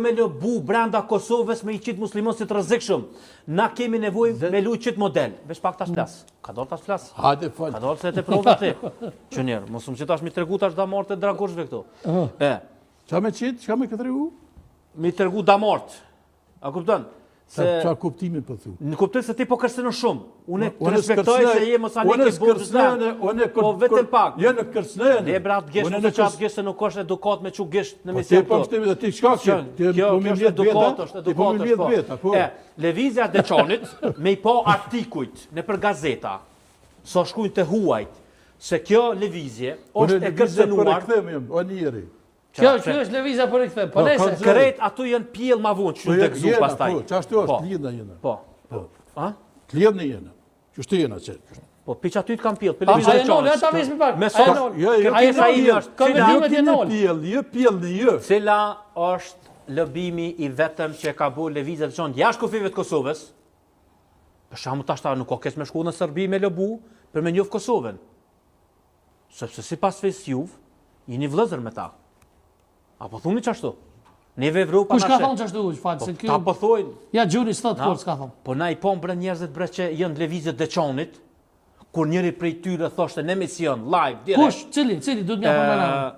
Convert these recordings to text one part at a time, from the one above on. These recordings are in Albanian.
me lëbu brenda Kosovës me i qitë muslimon si të rrezikshëm. Na kemi nevojë me lu qitë model. Veç pak tash flas. Ka dorë tash flas. Hajde fal. Ka dorë se te prova ti. Qënjer, mos më qitash mi tregu tash damort e dragoshve këtu. Qa me qitë? Qa me këtë tregu? Mi tregu damort. A kupton? Qa kuptimin për thu? Në kuptoj se ti po kërcënon shumë. Unë të respektoj se je mos alik i botës. Po vetëm pak. Je në kërcënën. Ne brat gisht në çat gisht se nuk është edukat me çu gisht në mision. Po ti po ti çka ke? Kjo është edukat, po. Lëvizja e Deçanit me i po artikujt në për gazeta. So shkruajnë te huajt se kjo lëvizje është e kërcënuar. O njëri. Kjo është lëvizja për rikthim. Po nëse kret ato janë pjell ma vonë, çu tek zu pastaj. Po, çashtu është lidhna jena. Po. A? Lidhna jena. Çu jena çet. Po piç aty të kam pjell, për lëvizja e Deçanit. Ata vesh me pak. Ai sa i është. Ka vendimet e nol. Pjell në jë. Cila është lobimi i vetëm që ka bu lëvizja e Deçanit jashtë kufive të Kosovës? Për shembull tash nuk ka kes me shku në Serbi me lobu për me njoft Kosovën. Sepse sipas fesë juv, jeni vëllezër me ta. Apo thuni qashtu? Neve Evropa kush ka thonë qashtu? Ta po thojnë. Ja gjuri s'thot kur s'ka thonë. Po na i bre njerëzit bre që janë lëvizje Deçanit, kur njëri prej tyre thoshte në emision, live, direkt. Kush? Cili? Du të mja përmenam.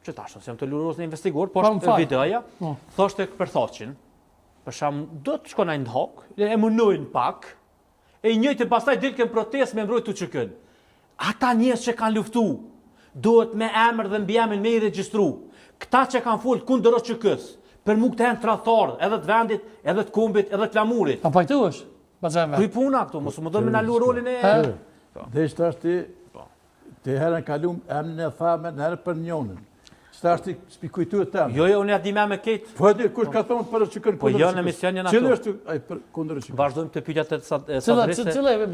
Që tash, se jam të luros në investigur, po është videoja, thoshte për thoqin, për sham, do të shkonaj në hok, e munojnë pak, e njëjtë pastaj dilken protest me mbrojt të qëkën. Ata njerëz që kanë luftu, duhet me emër dhe mbiemrin me i regjistru. Këta që kanë folë kundër QK-s, për mu këtë janë tradhtarë, edhe të vendit, edhe të kombit, edhe të flamurit. A pajtu është? Kuj puna këtu, mos më do me nalu rolin e... Dhe ishtë ashtë ti herën kalum emnin e thamen herë për njonën. Ishtë ashtë ti s'pi kujtu e temë. Jo, unë ja di me ketë. Po e kush ka thonë për QK-n po jo në emision janë ato. Cilë është për kundër QK-s? Vazhdojmë të pyetja të sadrese. Cilë e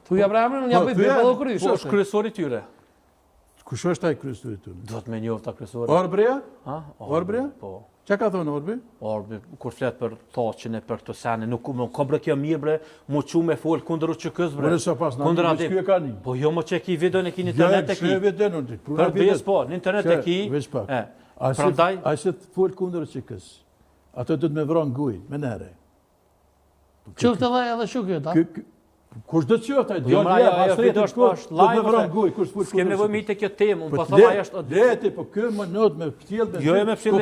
tu ja bramën, unë ja bëj bëllë krysh. Po është kryesori tyre. Kush është ai kryesori tyre? Do të me njoft ta kryesori. Orbria? Orbria? Po. Çka ka thonë Orbi? Orbi, kur flet për thoqin e për të sene, nuk ka bre kjo mirë bre, mu qu me fol kundër QK-s bre. Kundër atë. Po jo mo që ki video në ki në internet e ki. Për bëjes po, në internet e ki. Prandaj. A se të fol kundër QK-s. Ato do të me vron guj, me nere. Qoftë edhe shukë ta. Kush do të qoftë ai? Video është live. S'kem nevojë me të kjo temë, unë po them ajo është. Leti, po kë më not me ftjell me. Jo me ftjell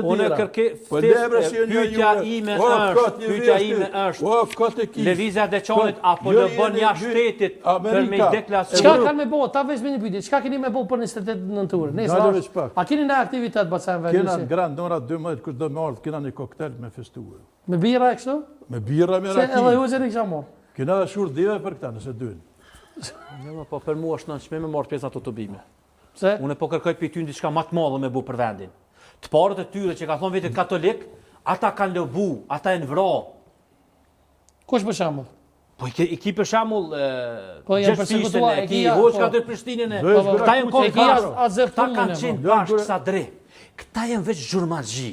unë kërkej pyetja ime është. Lëvizja e Deçanit apo do bën jashtë shtetit për me deklaracion. Çka kanë me bë? Ta vesh me një pyetje. Çka keni me bë për 28 nëntor? A keni ndaj aktivitet bacan vetë? Kena grand ora 12 kush do më ardh, kena një koktel me festuar. Me bira e kështu? Me bira me raki. Se edhe ju zeni kisha marr. Kena dhe shurë dhive për këta, nëse dynë. Jo, po për mua është nënçme me marrë pjesë ato të bime. Pse? Unë po kërkoj për ty diçka më të madhe me bu për vendin. Të parët e tyre që ka thonë vetë katolik, ata kanë lobu, ata e në vra. Kush për shembull? Po i ki për shembull Gjeshfishën, e ki Hoxha të Prishtinën, këta janë kohë, këta kanë qenë bashkë sa dre. Këta janë veç zhurmargji.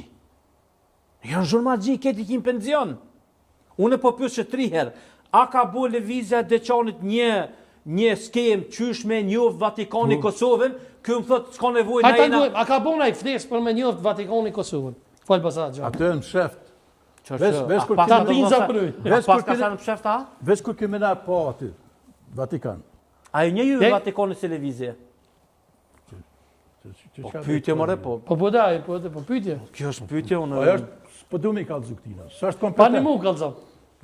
Janë zhurmargji, këti i kim penzion. Unë po pyes që 3 herë. A ka bu lëvizja e Deçanit një skem qysh me njoft Vatikani Kosovën, ky më thot s'ka nevojë na jena. A ka bu ai ftes për me njoft Vatikani Kosovën? Fal pasat gjë. Atë në sheft. Vesh kur ta pinza për. Vesh kur ka në sheft a? Vesh kur kemi na po aty. Vatikan. Ai një ju Vatikani televizje. Po pyetje more po. Po dai, po pyetje. Kjo është pyetje unë. Ajo është po du me i kallëzu këtina. Sa është kompetent? Pani mu kallëzu.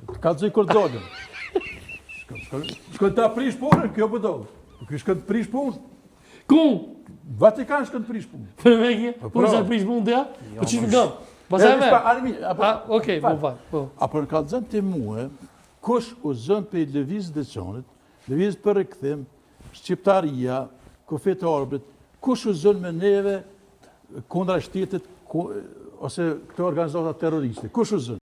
Kallëzuj kur dodën. Shkën ta prish punën, kjo po do. Kjo shkën të prish punën. Ku? Vatikan shkën të prish punën. Për me kje? Ku shkën të prish punën të ja? Po që shkën gëmë? Pasaj me? Okej, po fa. Apo në kallëzën të muë, kush u zënë për i lëviz Deçanit, lëviz për rikëthim, Shqiptaria, Kufet Orbit, kush u zënë me neve kundra shtetit, ose këto organizata terroriste. Kush u zënë?